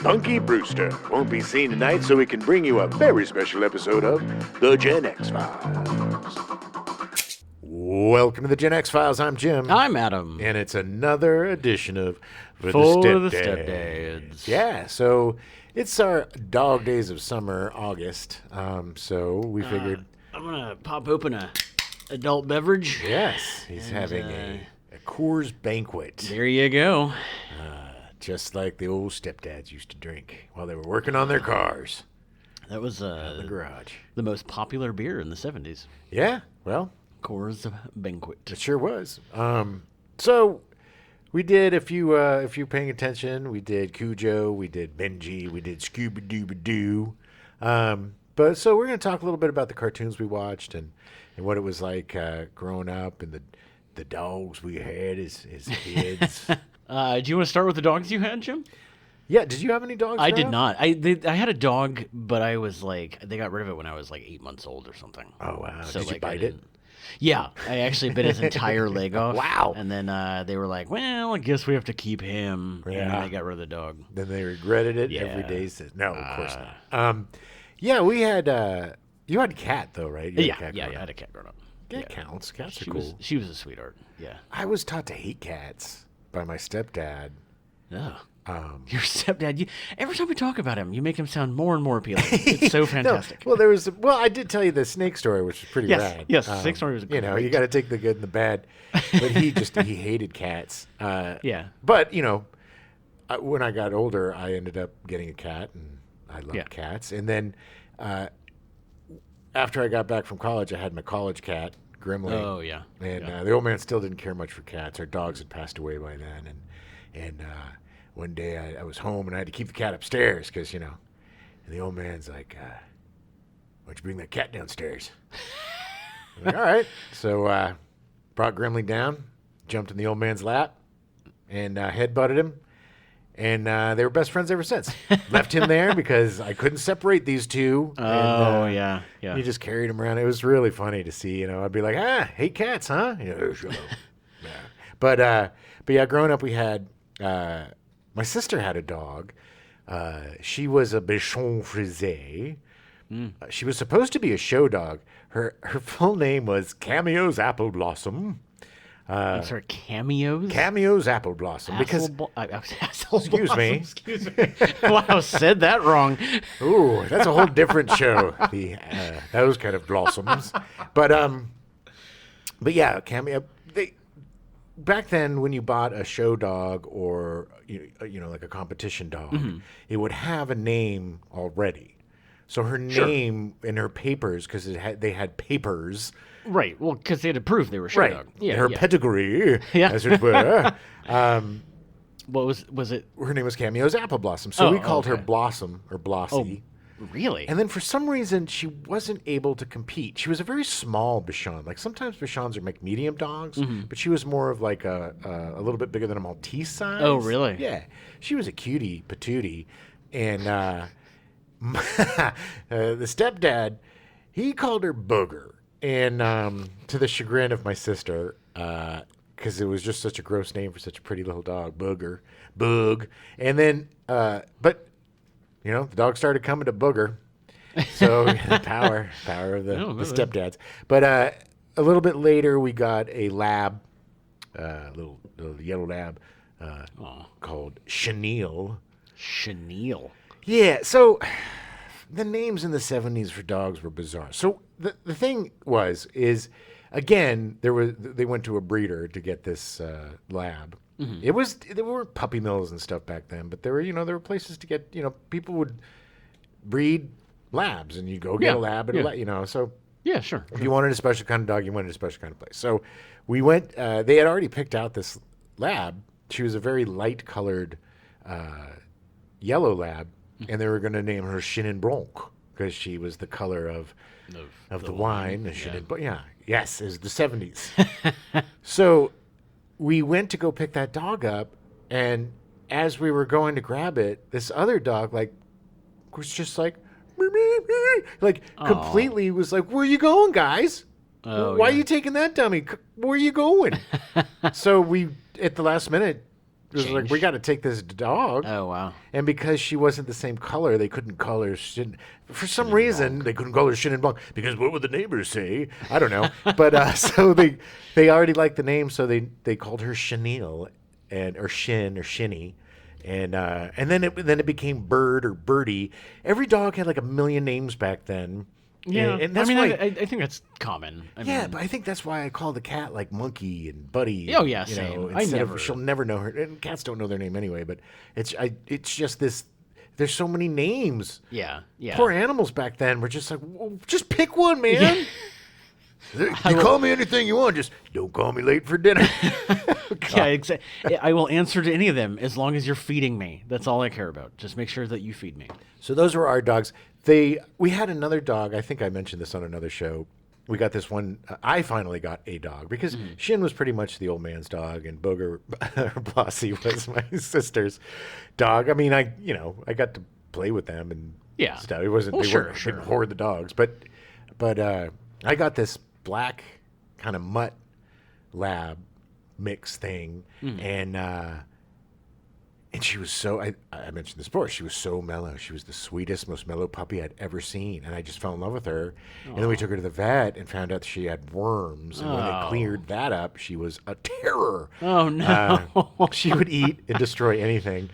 Punky Brewster won't be seen tonight, so we can bring you a very special episode of The Gen X Files. Welcome to The Gen X Files. I'm Jim. I'm Adam. And it's another edition of For the Stepdads. Yeah, so it's our dog days of summer, August. So we figured... I'm going to pop open a adult beverage. Yes, he's having a Coors Banquet. There you go. Just like the old stepdads used to drink while they were working on their cars. That was in the garage. The most popular beer in the 70s. Yeah, well... Coors Banquet. It sure was. So we did, if you paying attention, we did Cujo, we did Benji, we did Scooby-Dooby-Doo. But so we're going to talk a little bit about the cartoons we watched and what it was like growing up and the dogs we had as kids. Do you want to start with the dogs you had, Jim? Yeah, did you have any dogs? I did not. I had a dog, but I was like, they got rid of it when I was like 8 months old or something. Oh, wow. So, did you like, bite it? Yeah, I actually bit his entire leg off. Wow. And then they were like, well, I guess we have to keep him. Yeah. And they got rid of the dog. Then they regretted it Yeah. every day. No, of course not. Yeah, we had, you had a cat though, right? You had a cat I growing had up. a cat growing up. Cat counts. Cats are She cool. she was a sweetheart. Yeah. I was taught to hate cats by my stepdad. Oh. Your stepdad. Every time we talk about him, you make him sound more and more appealing. It's so fantastic. No, well, I did tell you the snake story, which was pretty rad. Yes, snake story was You know, great. you got to take the good and the bad. But he hated cats. Yeah. But, when I got older, I ended up getting a cat, and I loved cats. And then after I got back from college, I had my college cat, Grimly. Oh, yeah. And the old man still didn't care much for cats. Our dogs had passed away by then. And one day I was home, and I had to keep the cat upstairs because, and the old man's like, why don't you bring that cat downstairs? I'm like, all right. So brought Grimly down, jumped in the old man's lap, and headbutted him. And they were best friends ever since. Left him there because I couldn't separate these two. Oh, and, yeah. He just carried him around. It was really funny to see. I'd be like, hate cats, huh? Sure. Yeah. But yeah, growing up, we had my sister had a dog. She was a Bichon Frisé. She was supposed to be a show dog. Her full name was Cameo's Apple Blossom. I'm sorry, Cameos? Cameo's Apple Blossom. Because excuse me. Excuse me. Wow, said that wrong. Ooh, that's a whole different show. Those kind of blossoms. But yeah, Cameo. Back then, when you bought a show dog or like a competition dog, it would have a name already. So her name in her papers, because they had papers. Right. Well, because they had to prove they were show dog. Yeah. Her pedigree, as it were. What was it? Her name was Cameo's Apple Blossom. So we called her Blossom or Blossy. Oh, really? And then for some reason, she wasn't able to compete. She was a very small Bichon. Like sometimes Bichons are like medium dogs, but she was more of like a little bit bigger than a Maltese size. Oh, really? Yeah. She was a cutie patootie. And the stepdad, he called her Booger. And to the chagrin of my sister, because it was just such a gross name for such a pretty little dog, Booger, Boog. And then, but, the dog started coming to Booger. So the power of the stepdads. But a little bit later, we got a lab, little yellow lab called Chenille. Chenille. Yeah, so the names in the 70s for dogs were bizarre. So the thing is again, they went to a breeder to get this lab. There weren't puppy mills and stuff back then, but there were places to get, people would breed labs, and you go get a lab and so yeah, sure. If you wanted a special kind of dog, you wanted a special kind of place. So we went. They had already picked out this lab. She was a very light colored yellow lab. And they were going to name her Chenin Blanc because she was the color of the wine. The Chenin Blanc. Yeah. Yes, it was the 70s. So we went to go pick that dog up, and as we were going to grab it, this other dog was just like completely was like, "Where are you going, guys? Why are you taking that dummy? Where are you going?" So we, at the last minute, was like, Changed? we got to take this dog. Oh, wow. And because she wasn't the same color, they couldn't call her Shin. For some reason, they couldn't call her Shin and Blanc because what would the neighbors say? I don't know. But so they already liked the name, so they called her Chenille or Shin or Shinny. And then it became Bird or Birdie. Every dog had like a million names back then. Yeah, and that's I mean, why. I think that's common. I mean, But I think that's why I call the cat like Monkey and Buddy. Oh, yeah, you same. know, I instead of- never- she'll never know her. And cats don't know their name anyway. But it's just this. There's so many names. yeah. Poor animals back then were just like, well, just pick one, man. You call me anything you want, just don't call me late for dinner. Yeah, exactly. I will answer to any of them as long as you're feeding me. That's all I care about. Just make sure that you feed me. So those were our dogs. We had another dog. I think I mentioned this on another show. We got this one. I finally got a dog because Shin was pretty much the old man's dog, and Booger Blossy was my sister's dog. I mean, I got to play with them and stuff. It wasn't they weren't didn't hoard the dogs, but I got this black kind of mutt lab mix thing, and she was so, I mentioned this before, she was so mellow. She was the sweetest, most mellow puppy I'd ever seen. And I just fell in love with her. And then we took her to the vet and found out that she had worms. And when they cleared that up, she was a terror. Oh, no. She would eat and destroy anything.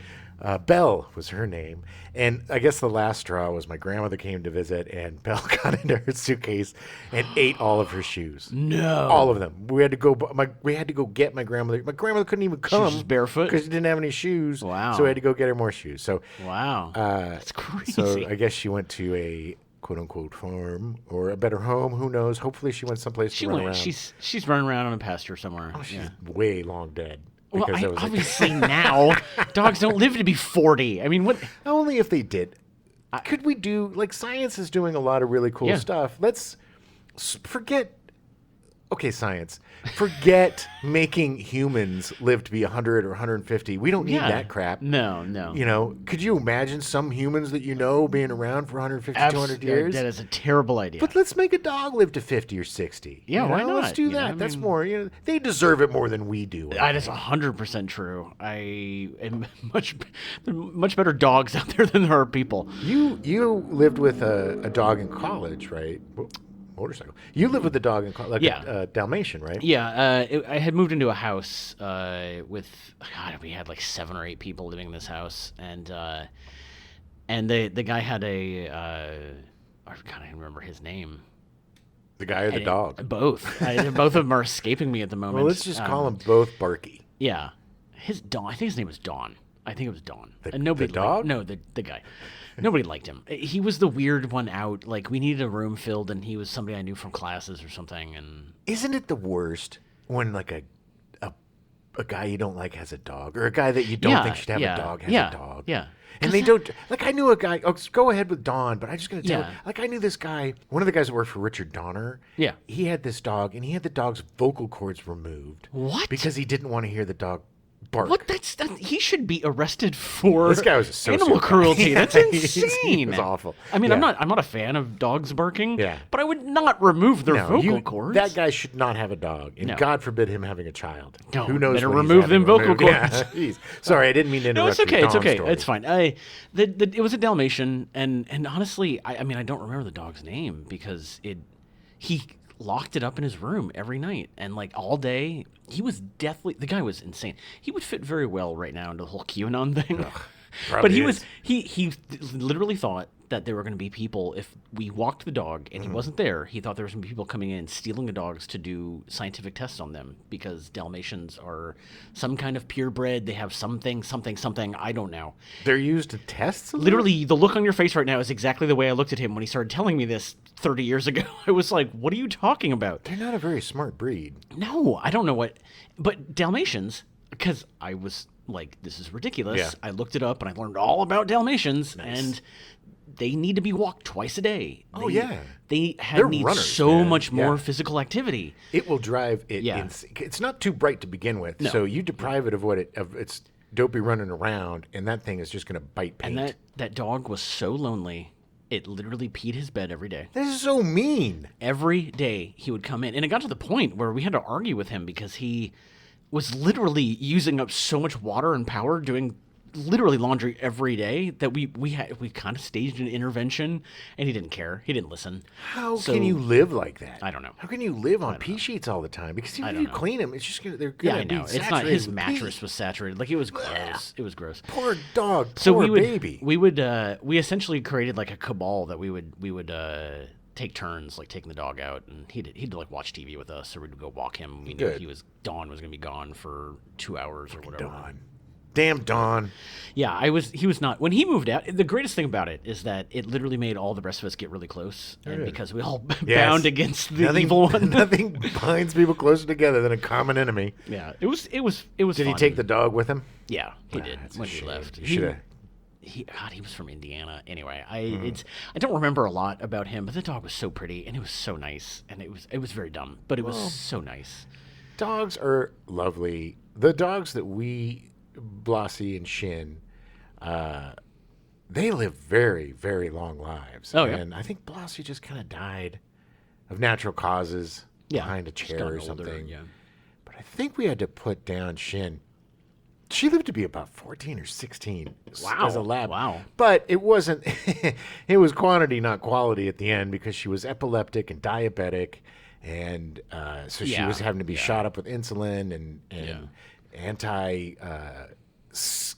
Belle was her name. And I guess the last straw was my grandmother came to visit, and Belle got into her suitcase and ate all of her shoes. No. All of them. We had to go get my grandmother. My grandmother couldn't even come. She was barefoot? Because she didn't have any shoes. Wow. So we had to go get her more shoes. So Wow. That's crazy. So I guess she went to a quote unquote farm or a better home. Who knows? Hopefully she went someplace to run around. She's running around on a pasture somewhere. Oh, she's way long dead. Well, Because I was obviously now dogs don't live to be 40. I mean, what? only if they did. Could we do like science is doing a lot of really cool stuff? Let's forget. Okay, science. Forget making humans live to be 100 or 150. We don't need that crap. No. You know, could you imagine some humans that you know being around for 150, 200 years? That is a terrible idea. But let's make a dog live to 50 or 60. Yeah, why not? Let's do that. That's more, they deserve it more than we do. That is 100% true. I am much better dogs out there than there are people. You lived with a dog in college, right? Motorcycle. You lived with a dog in college, a Dalmatian, right? Yeah, I had moved into a house with, God, we had like 7 or 8 people living in this house, and the guy had I can't even remember his name. The guy or the dog? Both. Both of them are escaping me at the moment. Well, let's just call them both Barky. Yeah, I think his name was Don. I think it was Don. And nobody the dog? No, the guy. Nobody liked him. He was the weird one out. Like, we needed a room filled, and he was somebody I knew from classes or something. And isn't it the worst when like a guy you don't like has a dog, or a guy that you don't think should have a dog has a dog? Yeah. And they don't, like, I knew a guy, go ahead with Don, but I'm just going to tell you, like, I knew this guy, one of the guys that worked for Richard Donner. Yeah. He had this dog, and he had the dog's vocal cords removed. What? Because he didn't want to hear the dog bark. What? He should be arrested for this guy was a sociopath. Animal cruelty. Yeah, That's insane. He was awful. I mean, I'm not a fan of dogs barking. Yeah. But I would not remove their vocal cords. That guy should not have a dog, and God forbid him having a child. No, who knows? better what he's remove having them vocal removed. cords. Yeah, sorry, I didn't mean to interrupt. No, it's okay. Your It's Dom okay. story. It's fine. It was a Dalmatian, and honestly, I mean, I don't remember the dog's name because he locked it up in his room every night, and like all day, the guy was insane. He would fit very well right now into the whole QAnon thing. But he literally thought that there were going to be people, if we walked the dog and he wasn't there, he thought there was going to be people coming in stealing the dogs to do scientific tests on them, because Dalmatians are some kind of purebred. They have something, I don't know. They're used to test? Literally, the look on your face right now is exactly the way I looked at him when he started telling me this 30 years ago. I was like, what are you talking about? They're not a very smart breed. No, I don't know what. But Dalmatians, because I was like, this is ridiculous. Yeah. I looked it up and I learned all about Dalmatians, and they need to be walked twice a day. They need runners, so much more physical activity. It will drive it. It's not too bright to begin with, so you deprive it of its dopey running around, and that thing is just going to bite paint. And that dog was so lonely. It literally peed his bed every day. This is so mean. Every day he would come in, and it got to the point where we had to argue with him because he was literally using up so much water and power doing literally laundry every day that we kind of staged an intervention, and he didn't care. He didn't listen. How So, can you live like that? I don't know. How can you live on pea sheets all the time? Because even if you clean them, it's just they're Yeah, gonna I know. be It's not his saturated with mattress pee. was saturated. Like it was gross. It was gross. Poor dog. So Poor we would baby. we essentially created like a cabal that we would take turns like taking the dog out, and he'd like watch TV with us, or we'd go walk him. We knew Good. Dawn was gonna be gone for 2 hours or whatever. Dawn. Damn Dawn. Yeah, he was not when he moved out. The greatest thing about it is that it literally made all the rest of us get really close, and Good. because we all Yes. bound against the evil one. Nothing binds people closer together than a common enemy. Yeah, it was. Did he fun. take the dog with him? Yeah, he did That's a when he shame. left. You shoulda- He was from Indiana. Anyway, I don't remember a lot about him, but the dog was so pretty and it was so nice, and it was very dumb, but it was so nice. Dogs are lovely. The dogs that we, Blossie and Shin, they live very, very long lives. Oh, yeah. And I think Blossie just kind of died of natural causes behind a She's chair gotten or older, something. yeah. But I think we had to put down Shin. She lived to be about 14 or 16 Wow. as a lab. Wow. But it wasn't, it was quantity, not quality at the end, because she was epileptic and diabetic. And so she Yeah, was having to be yeah. shot up with insulin and Yeah.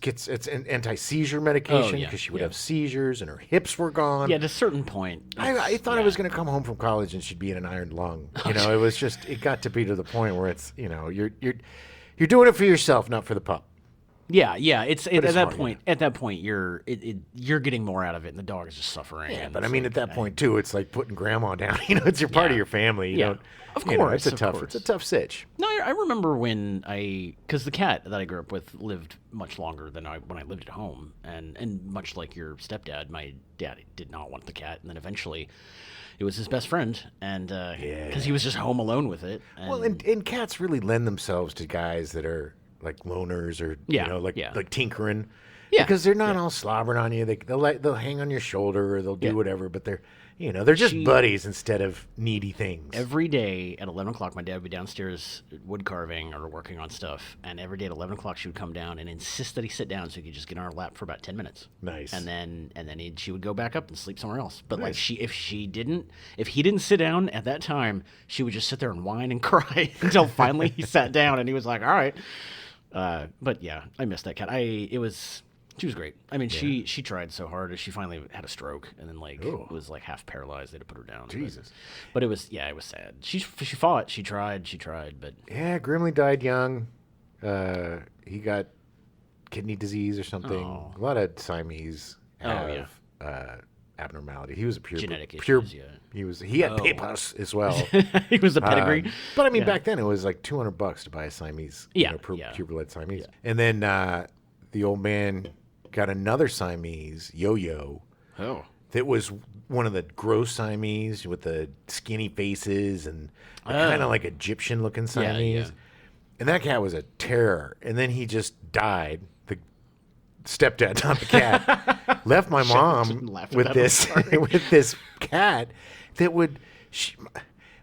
it's an anti-seizure medication yeah, because she would yeah. have seizures and her hips were gone. Yeah, at a certain point. I thought I yeah. was going to come home from college and she'd be in an iron lung. You know, it was just, it got to be to the point where it's, you know, you're doing it for yourself, not for the pup. Yeah, yeah. It's at it's that hard, point. At that point, you're getting more out of it, and the dog is just suffering. Yeah, and but I it's mean, like, at that point too, it's like putting grandma down. You know, it's your part of Yeah. your family. You Yeah. don't, Of you know, course, it's of a tough sitch. No, I remember when because the cat that I grew up with lived much longer than when I lived at home, and much like your stepdad, my dad did not want the cat, and then eventually, it was his best friend, and because he was just home alone with it. And, Well, and cats really lend themselves to guys that are like loners or Yeah, you know, like yeah. tinkering. Yeah, Because they're not all slobbering on you. They'll hang on your shoulder or they'll do Yeah. whatever, but they're just buddies instead of needy things. every day at 11 o'clock, my dad would be downstairs wood carving or working on stuff. And every day at 11 o'clock, she would come down and insist that he sit down so he could just get on her lap for about 10 minutes. Nice. And then she would go back up and sleep somewhere else. But like Nice. if he didn't sit down at that time, she would just sit there and whine and cry until finally he sat down and he was like, all right. But yeah, I missed that cat. She was great. I mean, she tried so hard. She finally had a stroke and then was like half paralyzed. They had to put her down. Jesus. But it was sad. She fought. She tried. But Yeah, Grimly died young. He got kidney disease or something. Oh. A lot of Siamese have yeah. abnormality. He was a pure Genetic pure. issues, yeah. He had PayPass as well. he was a pedigree. But I mean, Yeah. back then it was like $200 to buy a Siamese. Yeah, pure blood Siamese. Yeah. And then the old man got another Siamese, Yo-Yo. Oh. That was one of the gross Siamese with the skinny faces and kind of like Egyptian looking Siamese. yeah. And that cat was a terror. And then he just died. The stepdad, not the cat, left my mom laugh at with that, this I'm sorry. with this cat that would.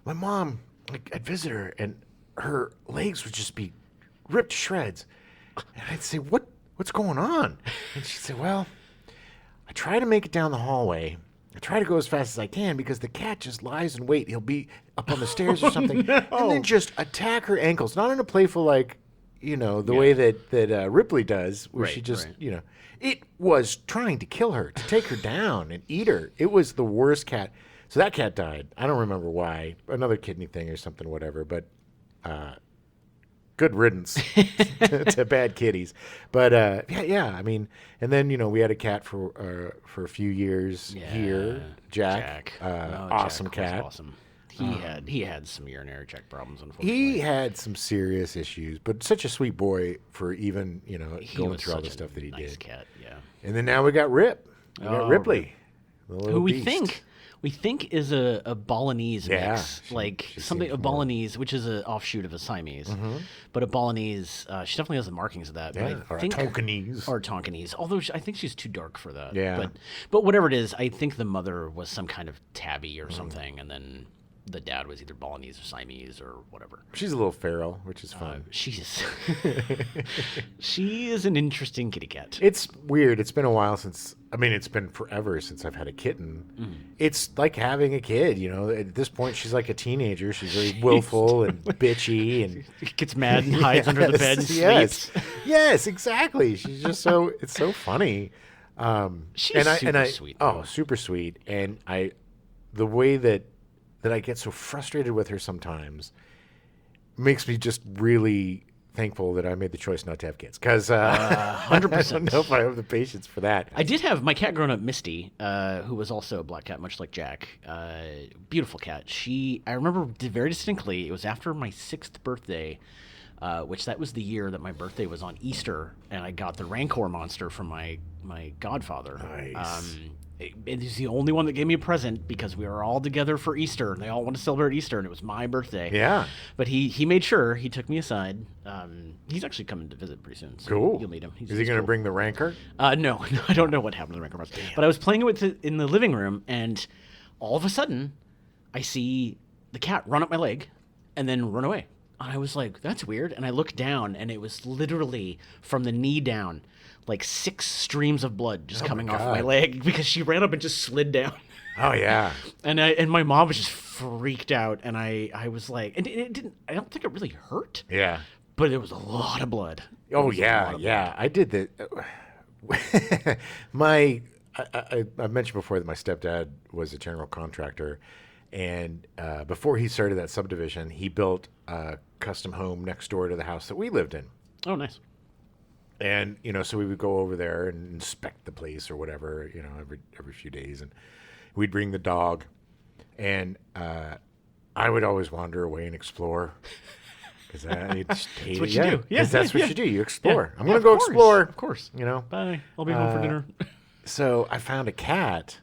My mom, like, I'd visit her and her legs would just be ripped to shreds. And I'd say, what's going on? And she'd say, well, I try to make it down the hallway. I try to go as fast as I can because the cat just lies in wait. He'll be up on the stairs or something, and then just attack her ankles. Not in a playful, like, you know, the way that Ripley does, where she Right, just, right. you know, it was trying to kill her, to take her down and eat her. It was the worst cat. So that cat died. I don't remember why. Another kidney thing or something, whatever. But good riddance to bad kitties. But yeah. I mean, and then we had a cat for a few years here, Jack. Awesome Jack was cat. awesome. He had some urinary tract problems, unfortunately. He had some serious issues, but such a sweet boy for even He going was through all such the a stuff that he nice did. cat, yeah. And then now we got Rip. We got Oh, Ripley, the little Who we beast. think is a Balinese Yeah, mix, like she something seems a more- Balinese, which is an offshoot of a Siamese, but a Balinese. She definitely has the markings of that. Yeah, but or I a think, Tonkinese. or Tonkinese. Although I think she's too dark for that. Yeah. But whatever it is, I think the mother was some kind of tabby or something, and then the dad was either Balinese or Siamese or whatever. She's a little feral, which is fun. She is an interesting kitty cat. It's weird. It's been a while since, I mean, it's been forever since I've had a kitten. It's like having a kid, you know. At this point, she's like a teenager. She's very willful and bitchy and Gets mad and hides under the bed and yes, sleeps. yes, exactly. She's just it's so funny. She's super sweet, though. Oh, super sweet. And the way that I get so frustrated with her sometimes makes me just really thankful that I made the choice not to have kids, because 100%. I don't know if I have the patience for that. I did have my cat growing up, Misty, who was also a black cat, much like Jack. Beautiful cat. I remember very distinctly, it was after my 6th birthday, which that was the year that my birthday was on Easter, and I got the Rancor monster from my godfather. Nice. It is the only one that gave me a present because we were all together for Easter, and they all wanted to celebrate Easter, and it was my birthday. Yeah. But he made sure, he took me aside. He's actually coming to visit pretty soon. So Cool. You'll meet him. Is he going to bring the rancor? No, I don't know what happened to the Rancor monster. But I was playing with it in the living room, and all of a sudden, I see the cat run up my leg and then run away. And I was like, that's weird. And I looked down, and it was literally from the knee down, like 6 streams of blood just coming off my leg because she ran up and just slid down. Oh, yeah. And my mom was just freaked out, and I was like, and it didn't. I don't think it really hurt. Yeah. But it was a lot of blood. Oh, yeah, yeah. I did that. I mentioned before that my stepdad was a general contractor, and before he started that subdivision, he built a custom home next door to the house that we lived in. Oh, nice. And, you know, so we would go over there and inspect the place or whatever, you know, every few days. And we'd bring the dog. And I would always wander away and explore. Because I just hate That's what it. you do. Yeah, Because that's what you do. You explore. I'm going of to go course, explore. Of course. You know? Bye. I'll be home for dinner. So I found a cat.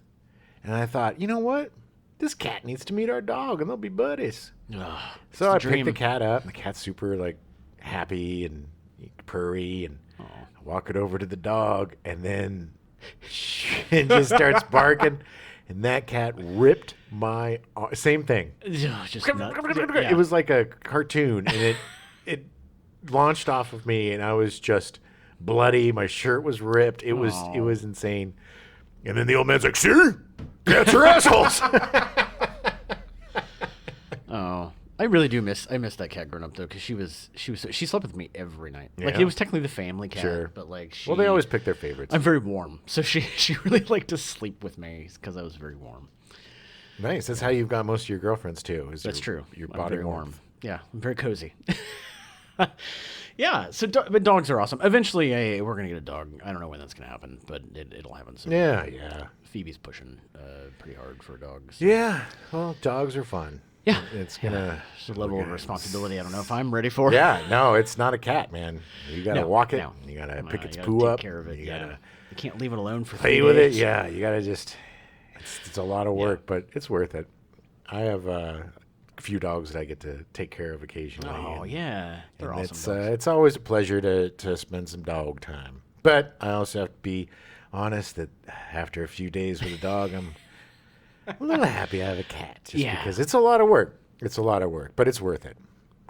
And I thought, you know what? This cat needs to meet our dog and they'll be buddies. So I picked the cat up. And the cat's super, like, happy and purry. And I walk it over to the dog, and then it just starts barking, and that cat ripped my same thing. It was like a cartoon, and it launched off of me, and I was just bloody. My shirt was ripped. It was insane. And then the old man's like, "See, cats are assholes." Oh, I really do miss that cat growing up though, because she slept with me every night. Like Yeah. it was technically the family cat, Sure. but like Well, they always pick their favorites. I'm very warm, so she really liked to sleep with me because I was very warm. Nice. That's how you've got most of your girlfriends too. That's true. Your I'm body very warmth. Yeah, I'm very cozy. Yeah, so but dogs are awesome. Eventually, we're gonna get a dog. I don't know when that's gonna happen, but it'll happen soon. Yeah, yeah. Phoebe's pushing pretty hard for dogs. Yeah. Well, dogs are fun. Yeah, It's gonna. it's a level of responsibility I don't know if I'm ready for. Yeah, no, it's not a cat, man. You gotta walk it. no. You gotta pick its You gotta poo take up. care of it. You Yeah, gotta you can't leave it alone for play 3 with it. days. Yeah, you gotta just. It's a lot of work, but it's worth it. I have a few dogs that I get to take care of occasionally. Oh yeah, they're and awesome. dogs. it's always a pleasure to spend some dog time. But I also have to be honest that after a few days with a dog, I'm a little happy I have a cat, just Yeah. because it's a lot of work. It's a lot of work, but it's worth it.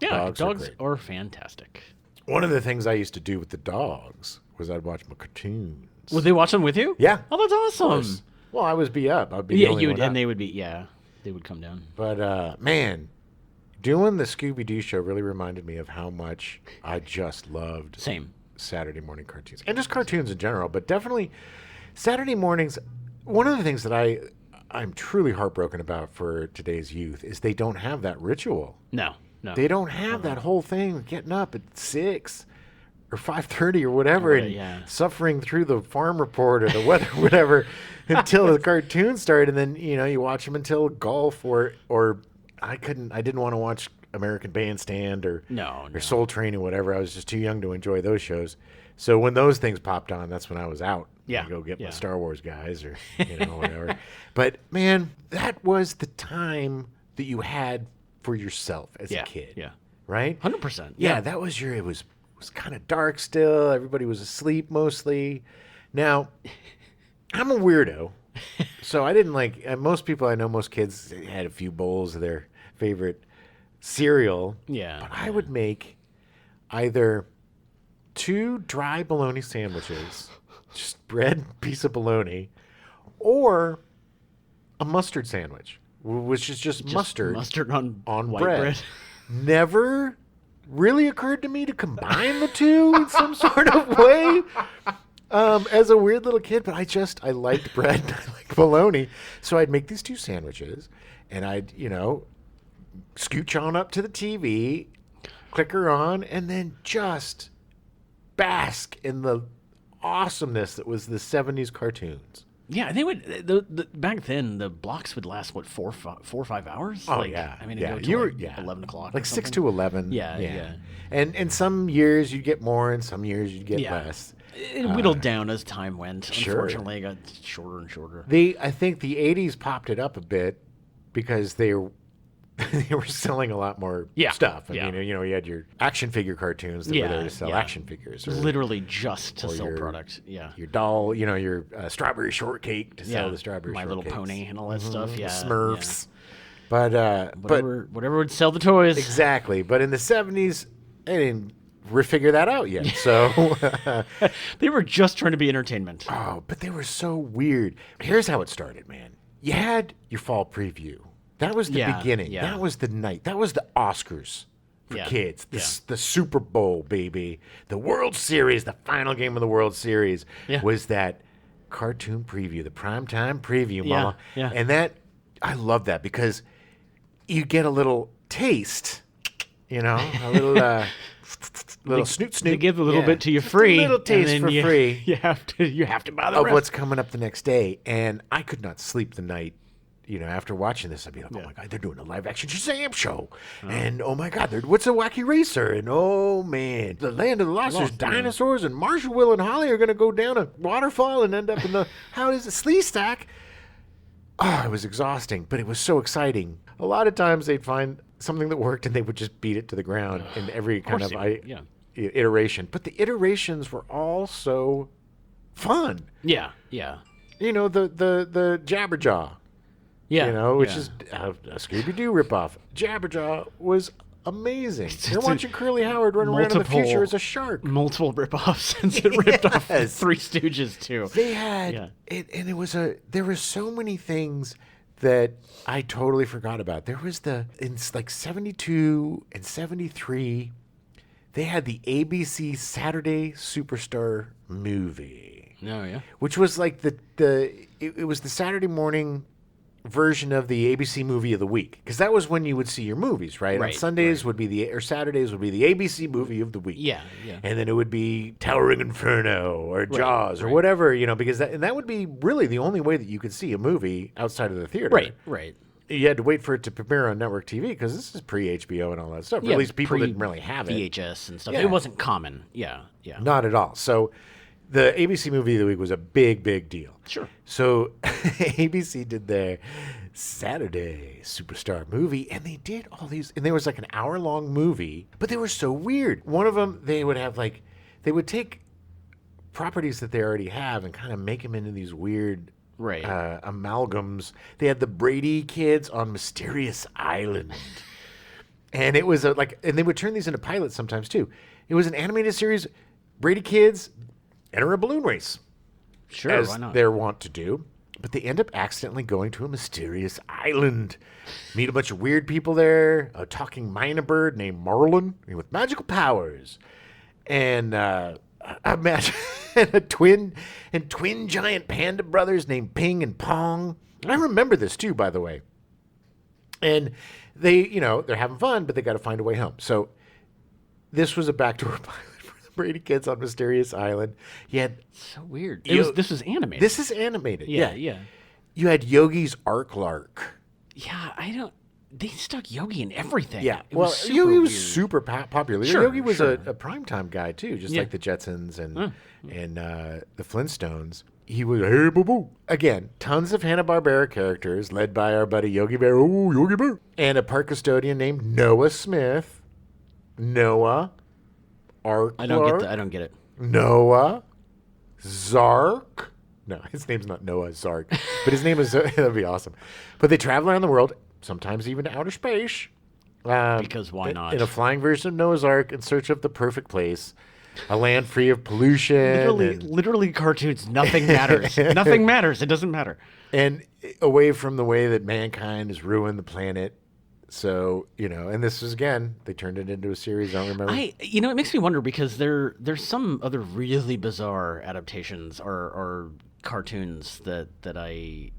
Yeah, dogs are great. are fantastic. One of the things I used to do with the dogs was I'd watch my cartoons. Would they watch them with you? Yeah. Oh, that's awesome. course. Well, I was be up. I'd be the Yeah, only you one would, and up. they would be. Yeah, they would come down. But man, doing the Scooby-Doo show really reminded me of how much I just loved Same. Saturday morning cartoons, and just cartoons in general, but definitely Saturday mornings. One of the things that I'm truly heartbroken about for today's youth is they don't have that ritual. No. They don't have that whole thing of getting up at 6 or 5:30 or whatever, Right, and yeah. suffering through the farm report or the weather, whatever, until the cartoon started, and then you watch them until golf or I didn't want to watch American Bandstand or No. Soul Train or whatever. I was just too young to enjoy those shows. So when those things popped on, that's when I was out. Yeah, Go get my yeah. Star Wars guys or whatever. But man, that was the time that you had for yourself as a kid. Yeah. Right? 100%. Yeah, that was it was kind of dark still. Everybody was asleep mostly. Now, I'm a weirdo. So I didn't most people I know, most kids had a few bowls of their favorite cereal. Yeah. But I would make either 2 dry bologna sandwiches, just bread, piece of bologna, or a mustard sandwich, which is just mustard on white bread. Never really occurred to me to combine the two in some sort of way as a weird little kid, but I liked bread and I liked bologna. So I'd make these 2 sandwiches and I'd, scooch on up to the TV, click her on, and then just bask in the awesomeness that was the 70s cartoons. Yeah, they would. The back then, the blocks would last 4 or 5 hours. Oh like, yeah, I mean, yeah. it'd go to 11 o'clock, like or 6 something. to 11. Yeah. And some years you'd get more, and some years you'd get less. It whittled down as time went. Sure. Unfortunately, it got shorter and shorter. I think the 80s popped it up a bit because they were selling a lot more stuff. I mean, you had your action figure cartoons that were there to sell action figures. Or, literally just to sell your, product. Yeah. Your doll, your strawberry shortcake to sell the strawberry My shortcakes. Little Pony and all that stuff. Yeah. Smurfs. Yeah. But Whatever would sell the toys. Exactly. But in the 70s, they didn't figure that out yet. So they were just trying to be entertainment. Oh, but they were so weird. Here's how it started, man. You had your fall preview. That was the beginning. Yeah. That was the night. That was the Oscars for kids. The Super Bowl, baby. The World Series, the final game of the World Series was that cartoon preview, the primetime preview, Mama. Yeah. And I love that because you get a little taste, a little little snoot. They give a little bit to you free. A little taste and for then free. You have to buy the of rest. what's coming up the next day. And I could not sleep the night. After watching this, I'd be like, oh my God, they're doing a live action Shazam show. And oh my God, what's a wacky racer? And oh man, the land of the lost, there's dinosaurs, and Marshall, Will, and Holly are going to go down a waterfall and end up in how is it, Slee Stack? Oh, it was exhausting, but it was so exciting. A lot of times they'd find something that worked and they would just beat it to the ground in every kind of iteration. But the iterations were all so fun. Yeah. The Jabberjaw. Yeah. Which is a Scooby-Doo ripoff. Jabberjaw was amazing. You're watching Curly Howard run around in the future as a shark. Multiple ripoffs since it ripped off Three Stooges too. They had it, and there were so many things that I totally forgot about. There was in like 72 and 73, they had the ABC Saturday Superstar movie. Oh yeah. Which was like it was the Saturday morning version of the ABC movie of the week, because that was when you would see your movies, right? On Sundays would be Saturdays would be the ABC movie of the week. Yeah. And then it would be Towering Inferno or Jaws or whatever, because that would be really the only way that you could see a movie outside of the theater. Right. You had to wait for it to premiere on network TV because this is pre-HBO and all that stuff. Or at least people didn't really have it. VHS and stuff. Yeah. It wasn't common. Yeah. Not at all. So the ABC movie of the week was a big, big deal. Sure. So ABC did their Saturday Superstar movie, and they did all these, and there was like an hour-long movie, but they were so weird. One of them, they would take properties that they already have and kind of make them into these weird amalgams. They had the Brady kids on Mysterious Island. And it was and they would turn these into pilots sometimes too. It was an animated series, Brady kids enter a balloon race. Sure, as why not? they're wont to do. But they end up accidentally going to a mysterious island. Meet a bunch of weird people there. A talking minor bird named Merlin with magical powers. And imagine twin giant panda brothers named Ping and Pong. And I remember this too, by the way. And they, they're having fun, but they got to find a way home. So this was a backdoor pilot for the Brady kids on Mysterious Island. You had so weird. This was animated. This is animated. Yeah. You had Yogi's Ark Lark. Yeah, they stuck Yogi in everything. Yeah, Yogi was super popular. Sure, Yogi was a primetime guy too, just like the Jetsons and the Flintstones. He was, hey, boo-boo. Again, tons of Hanna-Barbera characters led by our buddy Yogi Bear. Oh, Yogi Bear. And a park custodian named Noah Smith. Noah. Ark I don't get it. Noah. Zark. No, his name's not Noah Zark. But his name is, that'd be awesome. But they travel around the world. sometimes even to outer space. Because why not? In a flying version of Noah's Ark in search of the perfect place, a land free of pollution. Literally cartoons. Nothing matters. Nothing matters. It doesn't matter. And away from the way that mankind has ruined the planet. So, and this was, again, they turned it into a series. I don't remember. It makes me wonder because there's some other really bizarre adaptations or cartoons that I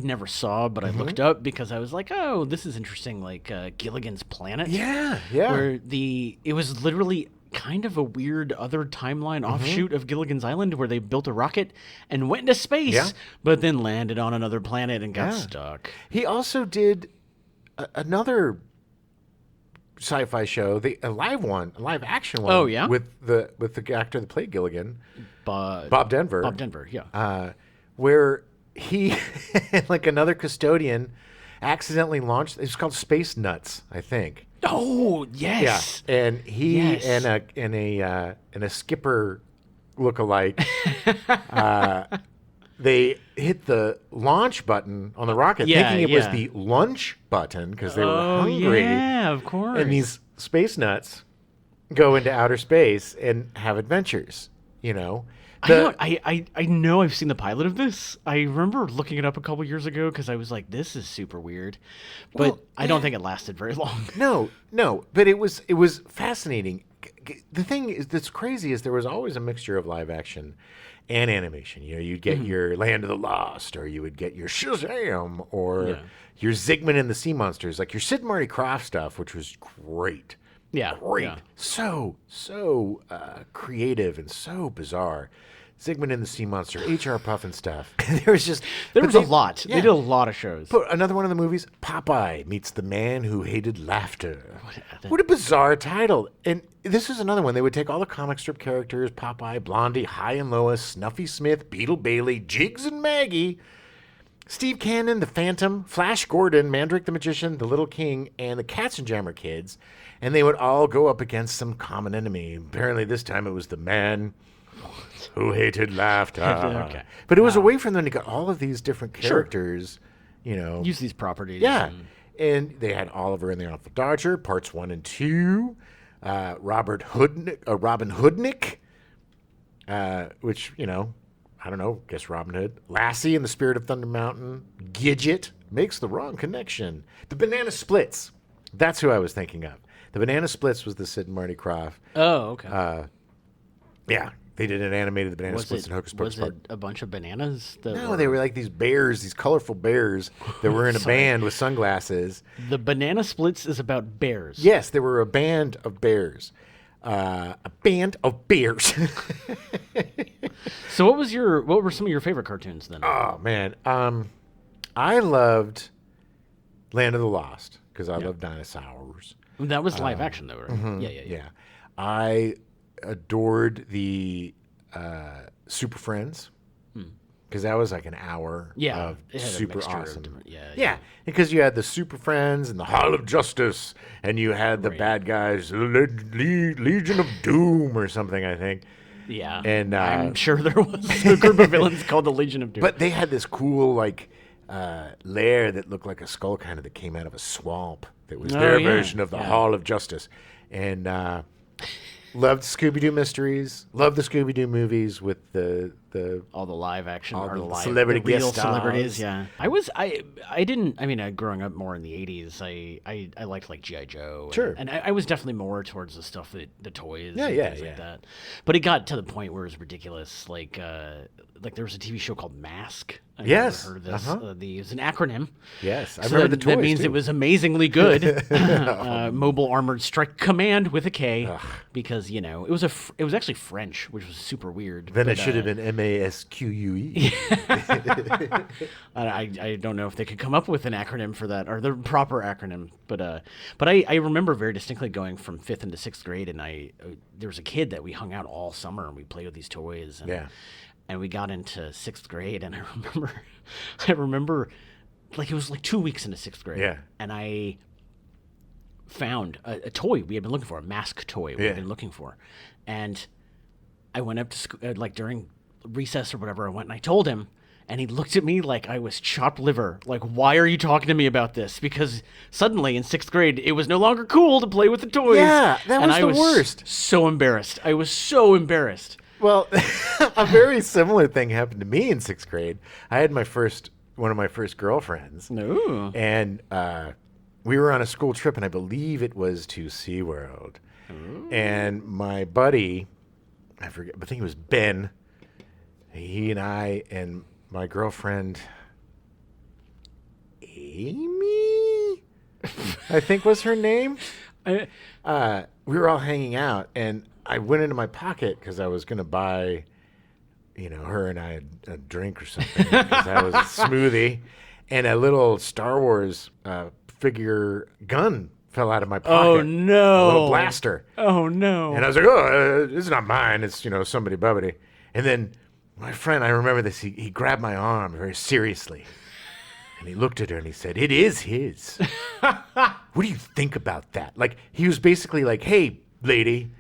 never saw, but I looked up because I was like, oh, this is interesting, like Gilligan's Planet. Yeah. Where it was literally kind of a weird other timeline offshoot of Gilligan's Island where they built a rocket and went into space, but then landed on another planet and got stuck. He also did another sci-fi show, a live action one. Oh yeah, with the actor that played Gilligan, Bob Denver. Bob Denver, yeah. Where he like another custodian accidentally launched. It's called Space Nuts, I think. Oh yes. Yeah, and he and a skipper look-alike. They hit the launch button on the rocket, thinking it was the lunch button because they were hungry. Yeah, of course. And these space nuts go into outer space and have adventures. I know I've seen the pilot of this. I remember looking it up a couple years ago because I was like, this is super weird. But I don't think it lasted very long. No, but it was fascinating. The thing that's crazy is there was always a mixture of live action and animation. You'd get your Land of the Lost, or you would get your Shazam, or your Zygmunt and the Sea Monsters, like your Sid and Marty Krofft stuff, which was great. Yeah, great. Yeah. So creative and so bizarre. Zygmunt and the Sea Monster, H.R. Puffin stuff. There was a lot. Yeah. They did a lot of shows. But another one of the movies, Popeye Meets the Man Who Hated Laughter. What a bizarre title. And this is another one. They would take all the comic strip characters, Popeye, Blondie, High and Lois, Snuffy Smith, Beetle Bailey, Jiggs and Maggie, Steve Cannon, the Phantom, Flash Gordon, Mandrake the Magician, the Little King, and the Katzenjammer Kids. And they would all go up against some common enemy. Apparently this time it was the man who hated laughter. Okay. But it was a way for them to get all of these different characters, use these properties. Yeah. And they had Oliver and the Awful Dodger, parts 1 and 2. Robin Hoodnick, which, I don't know, guess Robin Hood. Lassie and the Spirit of Thunder Mountain. Gidget makes the wrong connection. The Banana Splits. That's who I was thinking of. The Banana Splits was the Sid and Marty Krofft. Oh, okay. Yeah. They did an animated The Banana Splits and Hocus Pocus. Was it a bunch of bananas? No, they were like these bears, these colorful bears that were in a band with sunglasses. The Banana Splits is about bears. Yes, they were a band of bears. A band of bears. So what were some of your favorite cartoons then? Oh, man. I loved Land of the Lost because I love dinosaurs. That was live action, though, right? Mm-hmm. Yeah. I adored the Super Friends because that was like an hour of super awesome. Because you had the Super Friends and the Hall of Justice, and you had the bad guys, Legion of Doom or something, I think. Yeah, and I'm sure there was a group of villains called the Legion of Doom. But they had this cool lair that looked like a skull kind of that came out of a swamp. That was their version of the Hall of Justice, and loved Scooby-Doo mysteries. Loved the Scooby-Doo movies with all the live action, all or the live, celebrity the real guest celebrities. stars. Yeah, I didn't. I mean, growing up more in the '80s, I liked like G.I. Joe. Sure. And I was definitely more towards the stuff the toys. Yeah, and yeah, things yeah. like that. But it got to the point where it was ridiculous. Like there was a TV show called Mask. I've Yes. never heard of this. Uh-huh. It was an acronym. Yes, I So remember the toys. that means too. it was amazingly good. Mobile Armored Strike Command with a K, because it was it was actually French, which was super weird. Then but, it should have been MASQUE. I don't know if they could come up with an acronym for that, or the proper acronym, but I remember very distinctly going from 5th into 6th grade, and there was a kid that we hung out all summer and we played with these toys, and we got into 6th grade, and I remember like it was like 2 weeks into 6th grade, and I found a toy we had been looking for, a Mask toy we had been looking for, and I went up to school like during recess or whatever. I went and I told him, And he looked at me like I was chopped liver. Like, why are you talking to me about this? Because suddenly in 6th grade, it was no longer cool to play with the toys. Yeah, that was and I the was worst. So embarrassed. I was so embarrassed. Well, a very similar thing happened to me in 6th grade. I had one of my first girlfriends. No. And we were on a school trip, and I believe it was to SeaWorld. Ooh. And my buddy, I forget, I think it was Ben, he and I and my girlfriend, Amy, I think was her name. We were all hanging out, and I went into my pocket because I was going to buy, her and I a drink or something because I was a smoothie, and a little Star Wars figure gun fell out of my pocket. Oh, no. A little blaster. Oh, no. And I was like, oh, this is not mine. It's, somebody bubbity. And then my friend, I remember this, he grabbed my arm very seriously. And he looked at her and he said, it is his. What do you think about that? Like, he was basically like, hey, lady,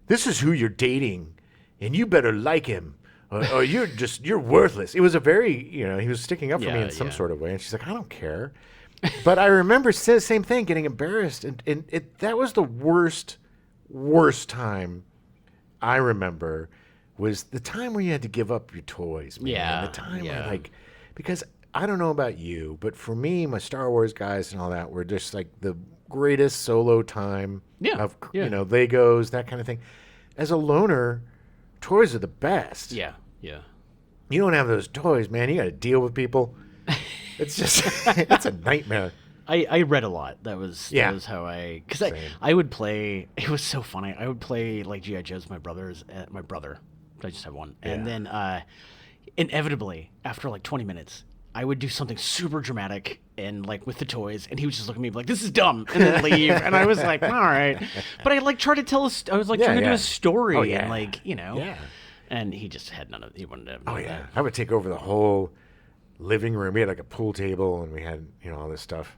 this is who you're dating, and you better like him, or you're worthless. It was a very, he was sticking up for me in some sort of way. And she's like, I don't care. But I remember same thing, getting embarrassed. And that was the worst time I remember was the time where you had to give up your toys, man. Yeah. The time where, because I don't know about you, but for me, my Star Wars guys and all that were just like the greatest solo time of, Legos, that kind of thing. As a loner, toys are the best. Yeah, yeah. You don't have those toys, man. You got to deal with people. It's just, it's a nightmare. I read a lot. That was how because I would play. It was so funny. I would play like G.I. Joe's. My brother. I just have one. And then inevitably, after like 20 minutes, I would do something super dramatic and like with the toys, and he would just look at me like, "This is dumb," and then leave. And I was like, "All right," but I like tried to tell I was like trying to do a story and like and he just had none of. He wanted to. Oh yeah, that. I would take over the whole living room. We had like a pool table, and we had all this stuff,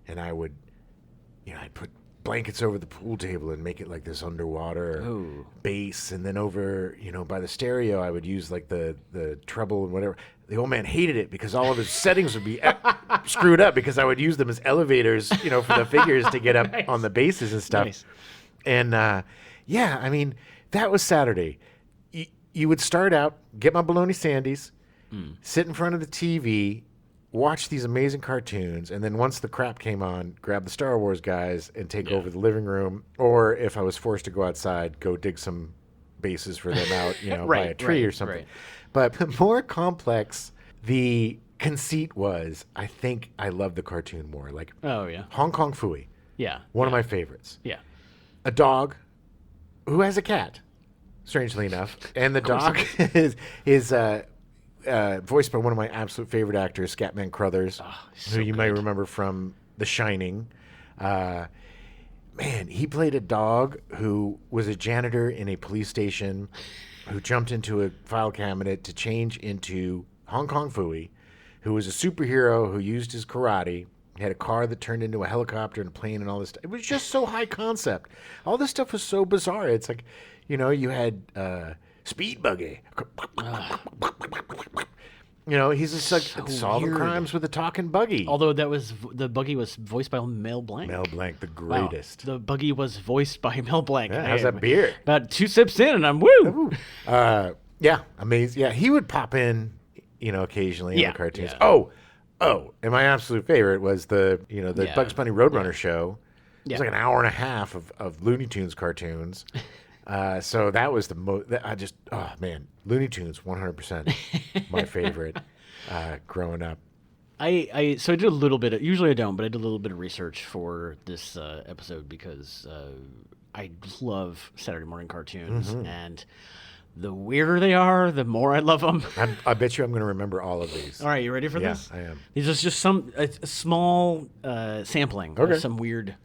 and I would, I'd put blankets over the pool table and make it like this underwater base, and then over by the stereo I would use like the treble and whatever. The old man hated it because all of his settings would be screwed up because I would use them as elevators for the figures to get up on the bases and stuff. Nice. And I mean that was Saturday. You would start out, get my bologna sandies, sit in front of the TV, watch these amazing cartoons, and then once the crap came on, grab the Star Wars guys and take over the living room. Or if I was forced to go outside, go dig some bases for them out, by a tree or something. Right. But the more complex the conceit was, I think I loved the cartoon more. Like, Hong Kong Phooey. Yeah. One of my favorites. Yeah. A dog who has a cat, strangely enough. And the dog is voiced by one of my absolute favorite actors, Scatman Crothers, who you might remember from The Shining. Man, he played a dog who was a janitor in a police station who jumped into a file cabinet to change into Hong Kong Phooey, who was a superhero who used his karate, had a car that turned into a helicopter and a plane and all this stuff. It was just so high concept. All this stuff was so bizarre. It's like, you had Speed Buggy. He's just like solving crimes with a talking buggy. Although the buggy was voiced by Mel Blanc. Mel Blanc, the greatest. Wow. The buggy was voiced by Mel Blanc. Yeah, how's that beer? About 2 sips in, and I'm woo. Amazing. Yeah, he would pop in, occasionally in the cartoons. Yeah. Oh, and my absolute favorite was the Bugs Bunny Roadrunner show. It was like an hour and a half of Looney Tunes cartoons. So that was the most. Looney Tunes, 100% my favorite growing up. So I did a little bit. Usually I don't, but I did a little bit of research for this episode because I love Saturday morning cartoons, and the weirder they are, the more I love them. I bet you I'm going to remember all of these. All right, you ready for this? Yeah, I am. These are just a small sampling of some weird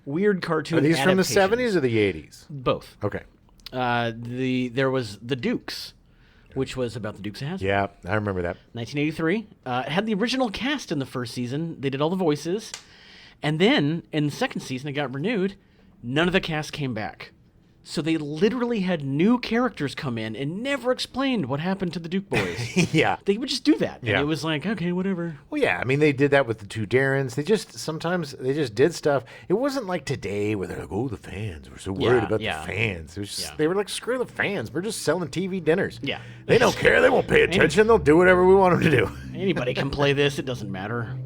cartoon. Are these from the adaptations. 70s or the 80s? Both. Okay. There was The Dukes, which was about the Dukes of Hazzard. Yeah, I remember that. 1983. It had the original cast in the first season. They did all the voices. And then, in the second season, it got renewed. None of the cast came back. So they literally had new characters come in and never explained what happened to the Duke boys. Yeah. They would just do that. And Yeah. it was like, okay, whatever. Well, yeah, I mean, they did that with the two Darrens. Sometimes they just did stuff. It wasn't like today where they're like, oh, the fans. We're so worried Yeah, about yeah. the fans. It was just, Yeah. They were like, screw the fans. We're just selling TV dinners. Yeah. They don't care. They won't pay attention. They'll do whatever we want them to do. Anybody can play this. It doesn't matter.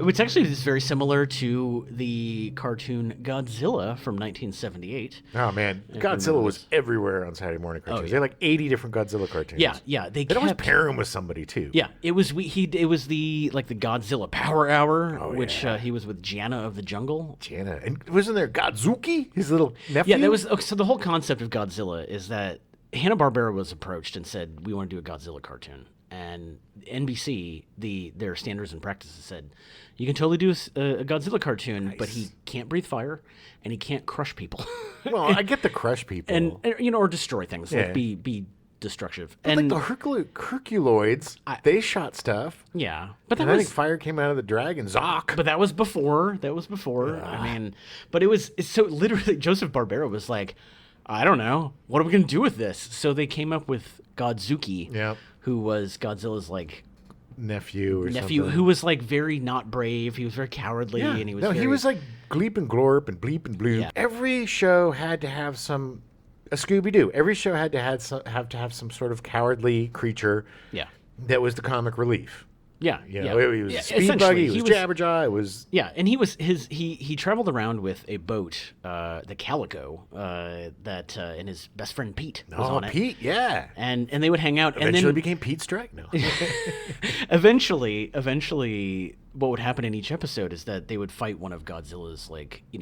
Which actually is very similar to the cartoon Godzilla from 1978. Oh, man. If you Godzilla remember was this. everywhere on Saturday morning cartoons. yeah. They had like 80 different Godzilla cartoons. Yeah. They They'd always kept... pair him with somebody, too. Yeah, it was it was the Godzilla Power Hour, which yeah. he was with Jana of the Jungle. Jana. And wasn't there Godzuki, his little nephew? Yeah, that was so. The whole concept of Godzilla is that Hanna-Barbera was approached and said, "We want to do a Godzilla cartoon," and NBC, their standards and practices said, "You can totally do a Godzilla cartoon, but he can't breathe fire, and he can't crush people." Well, I get the crush people. and or destroy things, Yeah. like be destructive. But and like the Herculoids, they shot stuff. yeah, but that And I was think fire came out of the dragon. Zoc. But that was before. I mean, but it's so literally Joseph Barbera was like, I don't know, what are we gonna do with this? So they came up with Godzuki, Yep. who was Godzilla's like Nephew or nephew, something. who was like very not brave. He was very cowardly, Yeah. and he was No, he very- was like Gleep and Glorp and Bleep and Bloop. Yeah. Every show had to have a Scooby-Doo. Every show had to have some sort of cowardly creature yeah, that was the comic relief. yeah, You yeah. know, it was Yeah, a speed essentially, buggy, it he was Jabberjaw, it was Yeah, and he traveled around with a boat, the Calico, and his best friend Pete was on it. Pete, yeah. And they would hang out, Eventually and then became Pete Strike. No. eventually, what would happen in each episode is that they would fight one of Godzilla's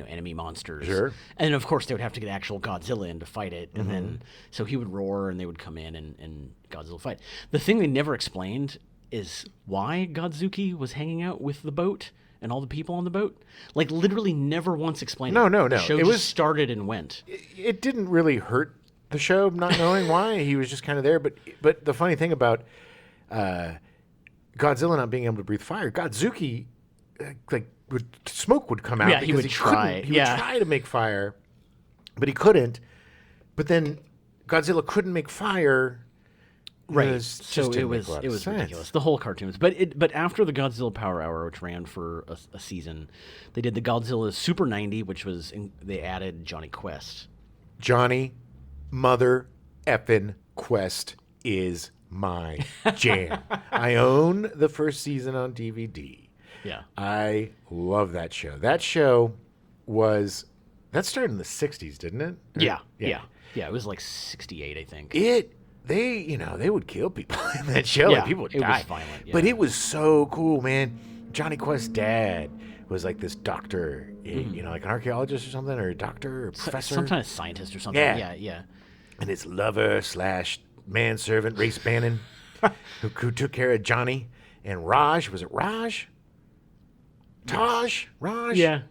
enemy monsters. Sure. And of course, they would have to get actual Godzilla in to fight it, and Mm-hmm. then so he would roar, and they would come in and Godzilla would fight. The thing they never explained is why Godzuki was hanging out with the boat and all the people on the boat. Like literally, never once explained. No, it. no, The no. show It just was- started and went. It didn't really hurt the show not knowing why. He was just kind of there. But the funny thing about Godzilla not being able to breathe fire, Godzuki, smoke would come out. Yeah, he because would try. He would try to make fire, but he couldn't. But then Godzilla couldn't make fire. Right. It So just it didn't make was a lot it of was sense. ridiculous. The whole cartoon was, but after the Godzilla Power Hour, which ran for a season, they did the Godzilla Super 90, which was they added Johnny Quest. Johnny, mother effing Quest is my jam. I own the first season on DVD. Yeah. I love that show. That started in the 60s, didn't it? Yeah. It was like 68, I think. They would kill people in that show. Yeah, Like, people would it was die. violent, yeah. But it was so cool, man. Johnny Quest's dad was like this doctor, like an archaeologist or something, or a doctor or professor. Some kind of scientist or something. Yeah. Yeah. And his lover / manservant, Race Bannon, who took care of Johnny. And Raj, was it Raj? Taj? Raj? Yeah.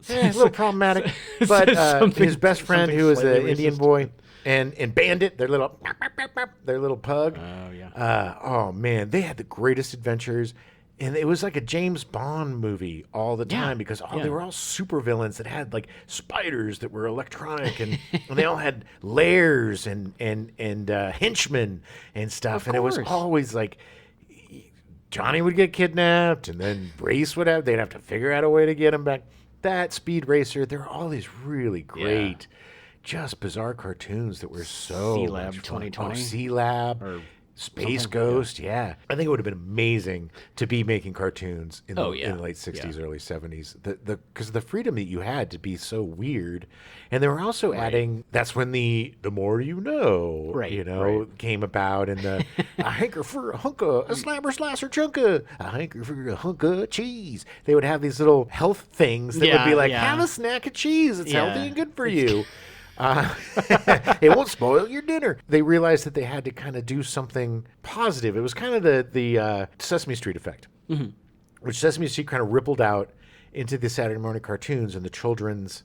A little problematic. But Something- his best friend, something who was an slightly Indian racist. boy, and Bandit, their little pug. Oh, yeah. Oh, man, they had the greatest adventures. And it was like a James Bond movie all the Yeah, time because yeah. they were all supervillains that had like spiders that were electronic and they all had lairs and henchmen and stuff. Of And it was course. always like Johnny would get kidnapped and then Race they'd have to figure out a way to get him back. That Speed Racer, there are all these really great, just bizarre cartoons that were so C-Lab much fun. 2020? Oh, C-Lab. Or Space something, Ghost, yeah. I think it would have been amazing to be making cartoons in the, Oh, yeah. in the late 60s, Yeah. early 70s. Because the freedom that you had to be so weird. And they were also adding, that's when the more you know, Right, came about. And the, a hanker for a hunk of, a slabber slasher chunka, a hanker for a hunk of cheese. They would have these little health things that would Yeah, be like, yeah. have a snack of cheese. It's Yeah. healthy and good for you. It won't spoil your dinner. They realized that they had to kind of do something positive. It was kind of the Sesame Street effect, which Sesame Street kind of rippled out into the Saturday morning cartoons and the children's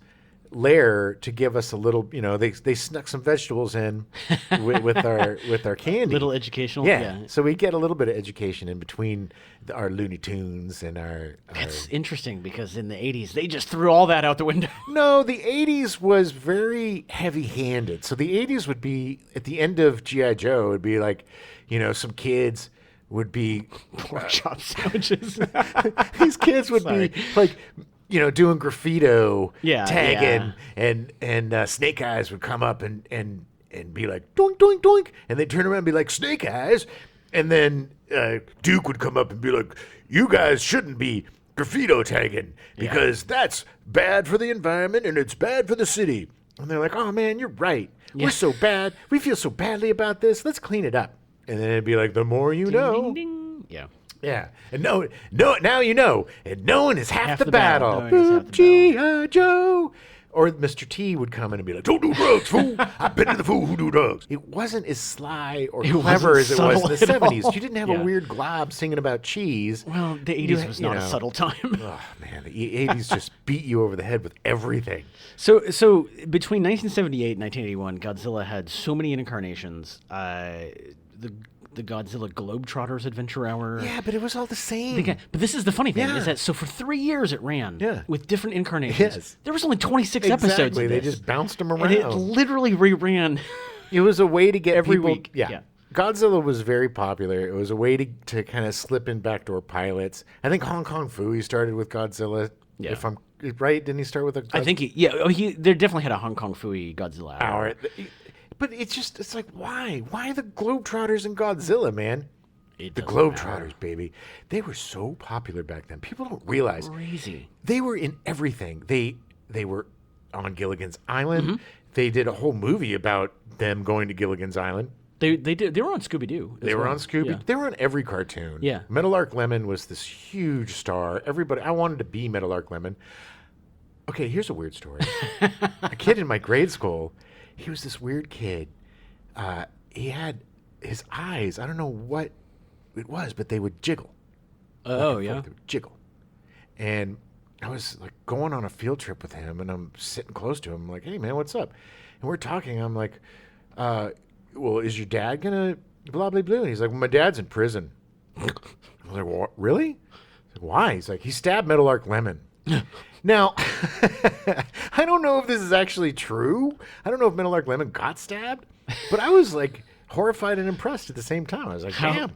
lair to give us a little, they snuck some vegetables in with our candy. Little educational. Yeah. So we get a little bit of education in between our Looney Tunes and our. It's interesting because in the 80s, they just threw all that out the window. No, the 80s was very heavy-handed. So the 80s would be, at the end of G.I. Joe, it would be like, some kids would be... Pork chop sandwiches. These kids would be like... doing graffito, Yeah, tagging, and Snake Eyes would come up and be like, doink, doink, doink. And they'd turn around and be like, Snake Eyes. And then Duke would come up and be like, you guys shouldn't be graffito tagging because that's bad for the environment and it's bad for the city. And they're like, oh, man, you're right. Yeah. We're so bad. We feel so badly about this. Let's clean it up. And then it'd be like, the more you know. Ding, ding. Yeah. Yeah, and now you know, and knowing is half the battle. Knowing is half the G.I. Joe. Or Mr. T would come in and be like, don't do drugs, fool. I've been to the fool who do drugs. It wasn't as sly or clever as it was in the subtle at 70s. all. You didn't have Yeah. a weird glob singing about cheese. Well, the 80s was not a subtle time. Oh, man, the 80s just beat you over the head with everything. So between 1978 and 1981, Godzilla had so many incarnations. The Godzilla Globetrotters Adventure Hour. Yeah, but it was all the same. But this is the funny thing, Yeah. is that so for 3 years it ran Yeah. with different incarnations. Yes. There was only 26 Exactly. episodes of They this. just bounced them And around. it literally reran. It was a way to get Every people, week, yeah. Godzilla was very popular. It was a way to kind of slip in backdoor pilots. I think Hong Kong Phooey started with Godzilla. Yeah. If I'm right, didn't he start with a? I think they definitely had a Hong Kong Phooey Godzilla hour. But it's like why the Globetrotters and Godzilla, man? It The doesn't Globetrotters, matter. baby. They were so popular back then. People don't realize Crazy. they were in everything. They were on Gilligan's Island. Mm-hmm. They did a whole movie about them going to Gilligan's Island. They were on Scooby Doo. They were on Scooby. Yeah. They were on every cartoon. Yeah. Meadowlark Lemon was this huge star. I wanted to be Meadowlark Lemon. Okay, here's a weird story. A kid in my grade school, he was this weird kid. He had his eyes, I don't know what it was, but they would jiggle. Oh, They yeah. would jiggle. And I was like going on a field trip with him, and I'm sitting close to him. I'm like, hey, man, what's up? And we're talking. I'm like, well, is your dad going to blah, blah, blah? And he's like, well, my dad's in prison. I was like, what? Really? I was like, why? He's like, he stabbed Meadowlark Lemon. Now, I don't know if this is actually true. I don't know if Meadowlark Lemon got stabbed, but I was like horrified and impressed at the same time. I was like, damn.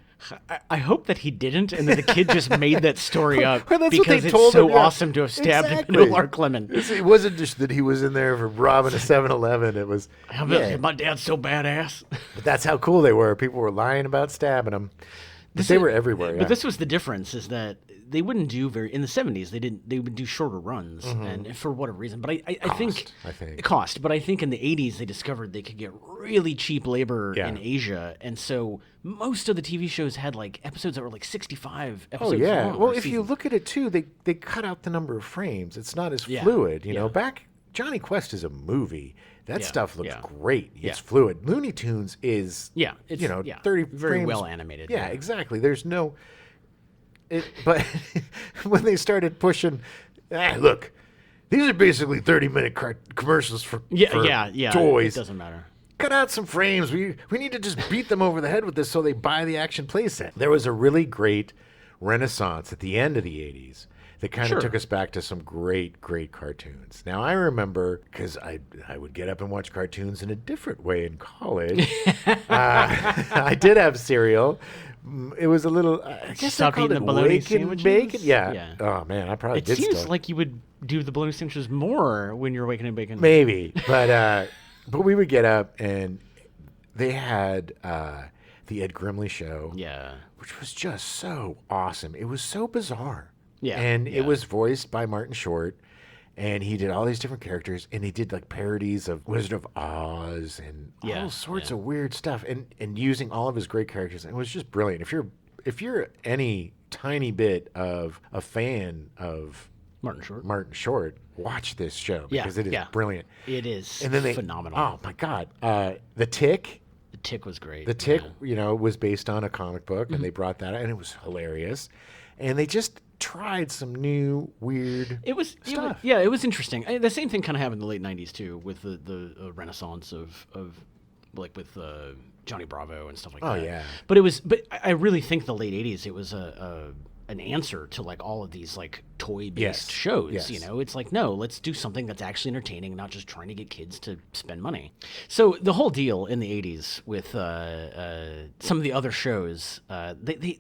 I hope that he didn't, and that the kid just made that story up Well, that's because what they it's told so him, yeah. awesome to have stabbed Exactly. Meadowlark Lemon. It wasn't just that he was in there for robbing a 7-Eleven. It was, yeah. My dad's so badass. But that's how cool they were. People were lying about stabbing them. But they were everywhere. But this was the difference: is that they wouldn't do in the 70s. They would do shorter runs, and for whatever reason. But I think cost. But I think in the 80s they discovered they could get really cheap labor in Asia, and so most of the TV shows had like episodes that were like 65 episodes. Oh yeah. long, Well, or if you seasons. look at it too, they cut out the number of frames. It's not as fluid. You know, back Johnny Quest is a movie. That stuff looks great. It's fluid. Looney Tunes is it's 30 very frames. well animated. Yeah, exactly. There's no. But when they started pushing, look, these are basically 30-minute commercials for toys. It doesn't matter. Cut out some frames. We need to just beat them over the head with this so they buy the action playset. There was a really great renaissance at the end of the 80s that kind of took us back to some great cartoons. Now, I remember, because I would get up and watch cartoons in a different way in college. I did have cereal. It was a little, I guess Stop I called eating it the bologna wake and sandwiches? bacon. Yeah. Yeah. Oh, man, I probably It did seems still. like you would do the bologna sandwiches more when you're waking and baking. Maybe, but we would get up and they had the Ed Grimley show, which was just so awesome. It was so bizarre, and it was voiced by Martin Short, and he did all these different characters, and he did like parodies of Wizard of Oz and all sorts of weird stuff, and using all of his great characters. And it was just brilliant. If you're any tiny bit of a fan of Martin Short, watch this show because it is brilliant. It is phenomenal. Oh my God, The Tick. The Tick was great. The Tick, was based on a comic book, and they brought that out, and it was hilarious. And they just tried some new weird stuff. It was interesting. The same thing kind of happened in the late '90s too, with the renaissance of like with Johnny Bravo and stuff like that. Oh yeah. But I really think the late '80s it was an answer to like all of these like toy-based shows. Yes. You know, it's like, no, let's do something that's actually entertaining, not just trying to get kids to spend money. So the whole deal in the '80s with some of the other shows, they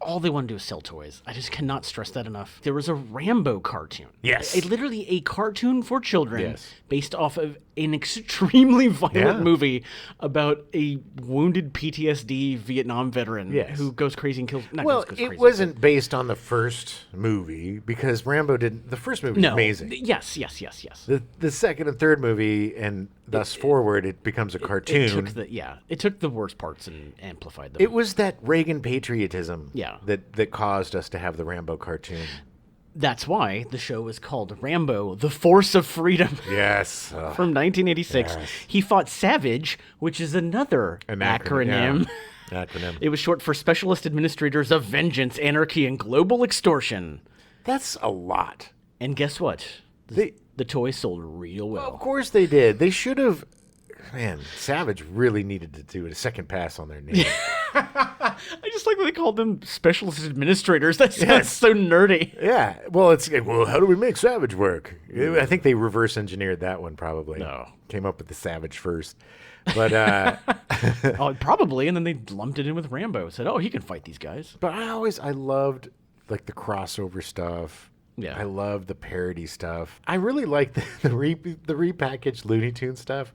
all they want to do is sell toys. I just cannot stress that enough. There was a Rambo cartoon. Yes. Literally a cartoon for children Yes. based off of an extremely violent movie about a wounded PTSD Vietnam veteran who goes crazy and kills. Well, it wasn't based on the first movie because Rambo didn't. The first movie was amazing. Yes. The second and third movie and thus forward, it becomes a cartoon. It took the worst parts and amplified them. It was that Reagan patriotism Yeah. that caused us to have the Rambo cartoon. That's why the show is called Rambo: The Force of Freedom. Yes. From 1986. Yes. He fought Savage, which is another acronym. Yeah. Acronym. It was short for Specialist Administrators of Vengeance, Anarchy, and Global Extortion. That's a lot. And guess what? The toy sold real well. Of course they did. They should have. Man, Savage really needed to do a second pass on their name. I just like that they called them Specialist Administrators. That sounds so nerdy. Yeah. Well, how do we make Savage work? I think they reverse engineered that one probably. No. Came up with the Savage first. But Oh, probably, and then they lumped it in with Rambo. Said, "Oh, he can fight these guys." But I loved like the crossover stuff. Yeah. I loved the parody stuff. I really liked the repackaged Looney Tunes stuff,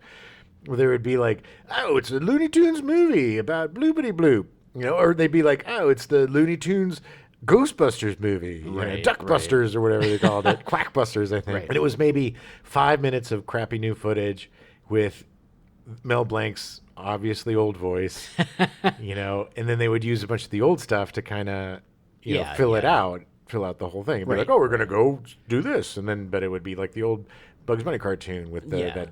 where there would be like, oh, it's a Looney Tunes movie about bloopity bloop, or they'd be like, oh, it's the Looney Tunes Ghostbusters movie, Duckbusters or whatever they called it, Quackbusters, I think. Right. And it was maybe 5 minutes of crappy new footage with Mel Blanc's obviously old voice, and then they would use a bunch of the old stuff to kind of, fill it out. Fill out the whole thing. It'd be like, oh, we're gonna go do this, but it would be like the old Bugs Bunny cartoon with that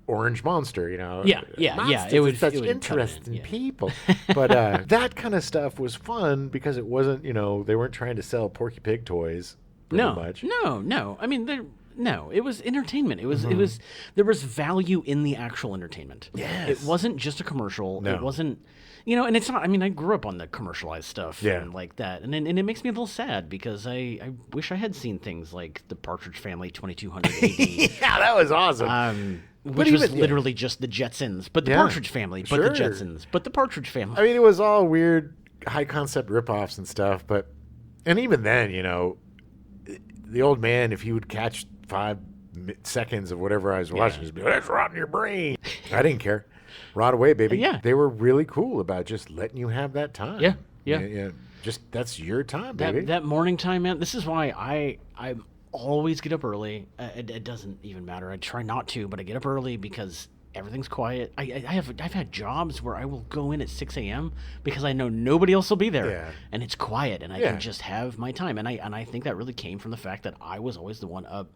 orange monster, Monsters It was such interesting people. But that kind of stuff was fun because it wasn't, they weren't trying to sell Porky Pig toys. Much. No. I mean, it was entertainment. It was there was value in the actual entertainment. Yes. It wasn't just a commercial. No. It wasn't. And it's not. I mean, I grew up on the commercialized stuff and like that, and it makes me a little sad because I wish I had seen things like the Partridge Family 2200 AD. Yeah, that was awesome. Which was literally just the Jetsons, but the Partridge Family, but the Jetsons, but the Partridge Family. I mean, it was all weird, high concept ripoffs and stuff, and even then, the old man, if he would catch 5 seconds of whatever I was watching, he'd be like, that's rotting your brain. I didn't care. Rot away, baby. Yeah. They were really cool about just letting you have that time. Yeah. Just that's your time, baby. That morning time, man. This is why I always get up early. It doesn't even matter. I try not to, but I get up early because everything's quiet. I've had jobs where I will go in at 6 a.m. because I know nobody else will be there, and it's quiet, and I can just have my time. And I think that really came from the fact that I was always the one up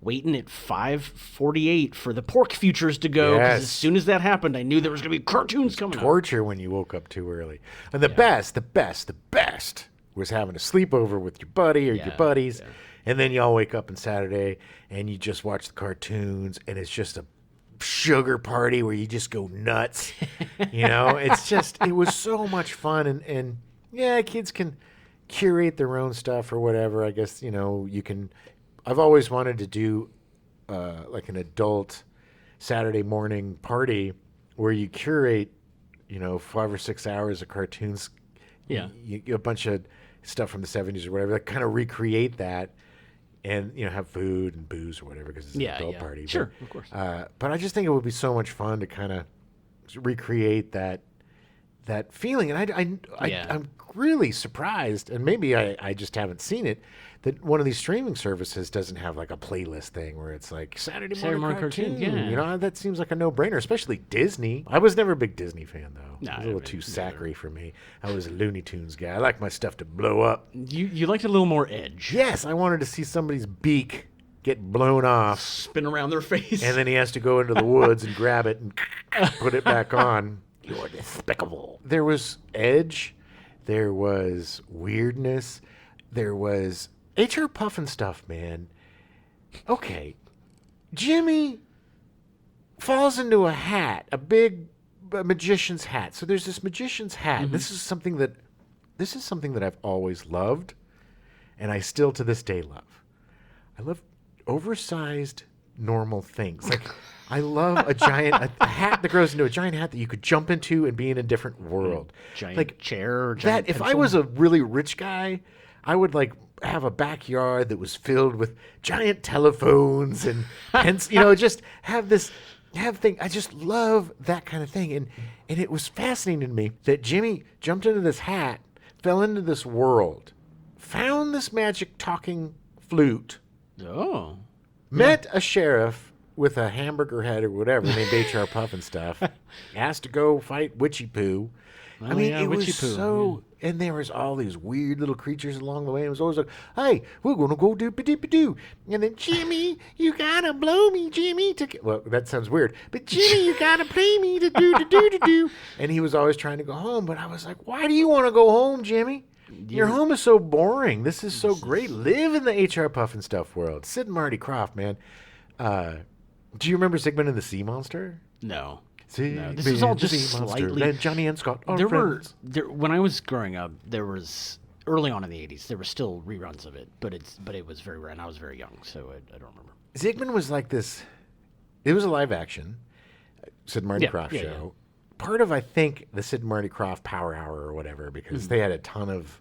waiting at 5:48 for the pork futures to go. Because as soon as that happened, I knew there was going to be cartoons coming. Torture when you woke up too early. And the best was having a sleepover with your buddy or your buddies, and then y'all wake up on Saturday and you just watch the cartoons, and it's just a sugar party where you just go nuts. It was so much fun, and kids can curate their own stuff or whatever. I guess you can. I've always wanted to do like an adult Saturday morning party where you curate, 5 or 6 hours of cartoons. Yeah. A bunch of stuff from the 70s or whatever, that kind of recreate that and, have food and booze or whatever because it's an adult party. Sure, of course. But I just think it would be so much fun to kind of recreate that feeling. And I'm really surprised, and maybe I just haven't seen it, that one of these streaming services doesn't have like a playlist thing where it's like Saturday morning cartoon. Yeah. That seems like a no-brainer, especially Disney. I was never a big Disney fan, though. No, it was a little too sacchary for me. I was a Looney Tunes guy. I like my stuff to blow up. You liked a little more edge. Yes, I wanted to see somebody's beak get blown off. Spin around their face. And then he has to go into the woods and grab it and put it back on. You're despicable. There was edge. There was weirdness. there was HR Puffin stuff, man. Okay, Jimmy falls into a hat, a big magician's hat. So there's this magician's hat. Mm-hmm. This is something that I've always loved, and I still to this day love. I love oversized normal things. Like I love a hat that grows into a giant hat that you could jump into and be in a different world. Giant like chair or giant that. If I pencil. was a really rich guy, I would like have a backyard that was filled with giant telephones and just have thing. I just love that kind of thing. And it was fascinating to me that Jimmy jumped into this hat, fell into this world, found this magic talking flute, Oh. met a sheriff with a hamburger head or whatever named H.R. Puff and stuff, asked to go fight Witchy Poo. I mean, yeah, it was Witchy Poo, so... And there was all these weird little creatures along the way. It was always like, hey, we're going to go doop-a-doop-a-doo. And then, Jimmy, you got to blow me, Jimmy. Well, that sounds weird. But, Jimmy, you got to play me to do-do-do-do-do. And he was always trying to go home. But I was like, why do you want to go home, Jimmy? Your home is so boring. This is so great. Live in the H.R. Puff and Stuff world. Sid and Marty Krofft, man. Do you remember Sigmund and the Sea Monster? No. No, this is all just slightly. And Johnny and Scott are There friends. when I was growing up, there was early on in the '80s. There were still reruns of it, but it was very rare, and I was very young, so I don't remember. Zygmunt was like this. It was a live action Sid and Marty Krofft show. Part of, I think, the Sid and Marty Krofft Power Hour or whatever, because they had a ton of,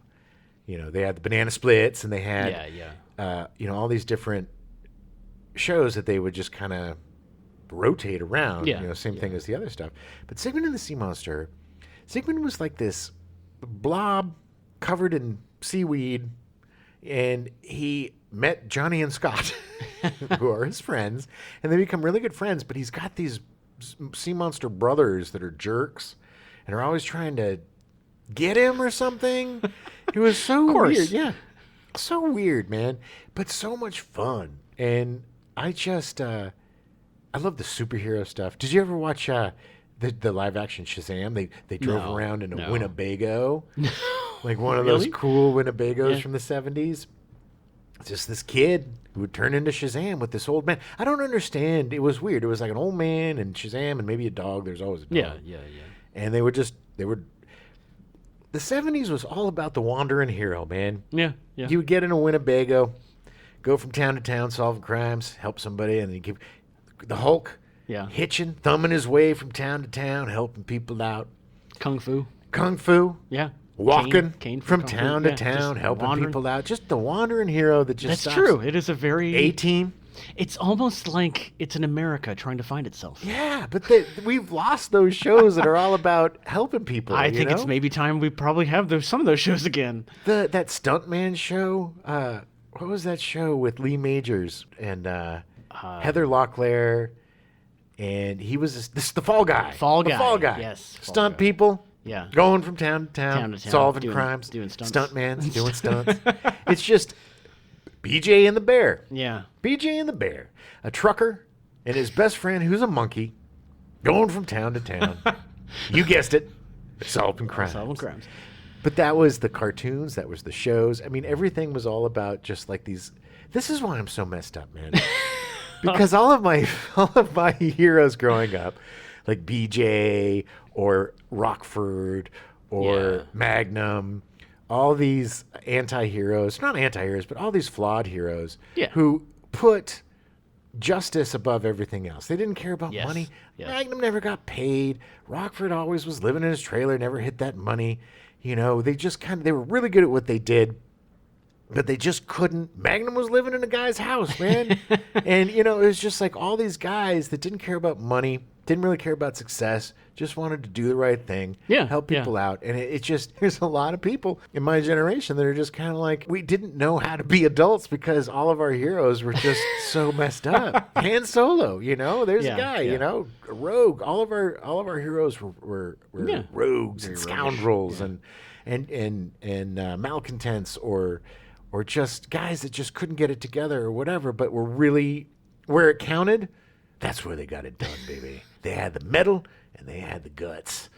they had the Banana Splits and they had, all these different shows that they would just kind of rotate around. Same thing as the other stuff. But Sigmund and the Sea Monster, Sigmund was like this blob covered in seaweed, and he met Johnny and Scott, who are his friends, and they become really good friends. But he's got these sea monster brothers that are jerks and are always trying to get him or something. It was so weird. Yeah. So weird, man. But so much fun. And I just, I love the superhero stuff. Did you ever watch the live action Shazam? They drove around in a Winnebago. Like one of those cool Winnebagos from the 70s. It's just this kid who would turn into Shazam with this old man. I don't understand. It was weird. It was like an old man and Shazam and maybe a dog. There's always a dog. Yeah. And they were the 70s was all about the wandering hero, man. Yeah. You would get in a Winnebago, go from town to town, solving crimes, help somebody, and then give the Hulk hitching, thumbing his way from town to town, helping people out. Kung Fu. Yeah. Walking Kane from town to town, helping people out. Just the wandering hero that just That's true. It is a very... A-team. It's almost like it's an America trying to find itself. Yeah, but we've lost those shows that are all about helping people. I think it's maybe time we probably have some of those shows again. That Stuntman show, what was that show with Lee Majors and Heather Locklear? And he was the Fall Guy. The Fall Guy. Yes. Stunt people. Yeah. Going from town to town, solving crimes, doing stunts. Stuntmans doing stunts. It's just BJ and the Bear. Yeah. BJ and the Bear. A trucker and his best friend, who's a monkey, going from town to town. You guessed it. Solving crimes. But that was the cartoons. That was the shows. I mean, everything was all about just like these. This is why I'm so messed up, man. Because all of my heroes growing up, like BJ or Rockford or Magnum, all these anti-heroes, not anti-heroes, but all these flawed heroes who put justice above everything else. They didn't care about money. Yes. Magnum never got paid. Rockford always was living in his trailer, never hit that money. They were really good at what they did. But they just couldn't. Magnum was living in a guy's house, man. And, it was just like all these guys that didn't care about money, didn't really care about success, just wanted to do the right thing, help people out. And it just, there's a lot of people in my generation that are just kind of like, we didn't know how to be adults because all of our heroes were just so messed up. Han Solo, there's a guy, a rogue. All of our heroes were rogues and scoundrels and malcontents or just guys that just couldn't get it together or whatever, but were really, where it counted, that's where they got it done, baby. They had the metal and they had the guts.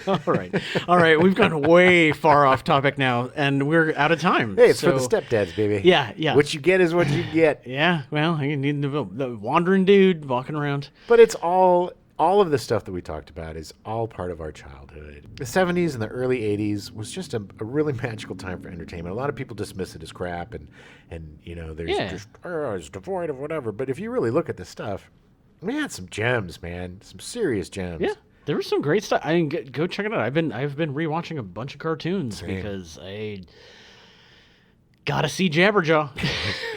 All right. All right. We've gone way far off topic now, and we're out of time. Hey, it's for the stepdads, baby. Yeah, yeah. What you get is what you get. Yeah, well, I need the wandering dude walking around. But it's all of the stuff that we talked about is all part of our childhood. The 70s and the early 80s was just a really magical time for entertainment. A lot of people dismiss it as crap and there's just, it's devoid of whatever. But if you really look at the stuff, we had some gems, man. Some serious gems. Yeah. There was some great stuff. I mean, go check it out. I've been rewatching a bunch of cartoons because I gotta see Jabberjaw.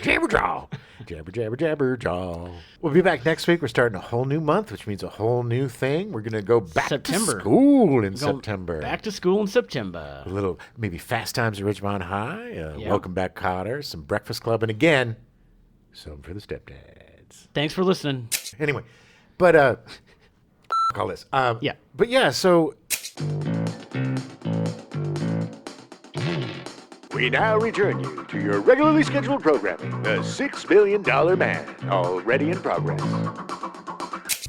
Jabberjaw. Jabberjaw. We'll be back next week. We're starting a whole new month, which means a whole new thing. We're gonna go back to school in September. Back to school in September. A little maybe Fast Times at Ridgemont High. Welcome Back, Cotter. Some Breakfast Club, and again, some for the stepdads. Thanks for listening. Anyway, but all this. Yeah. But yeah, so we now return you to your regularly scheduled programming, The $6 Billion Man, already in progress.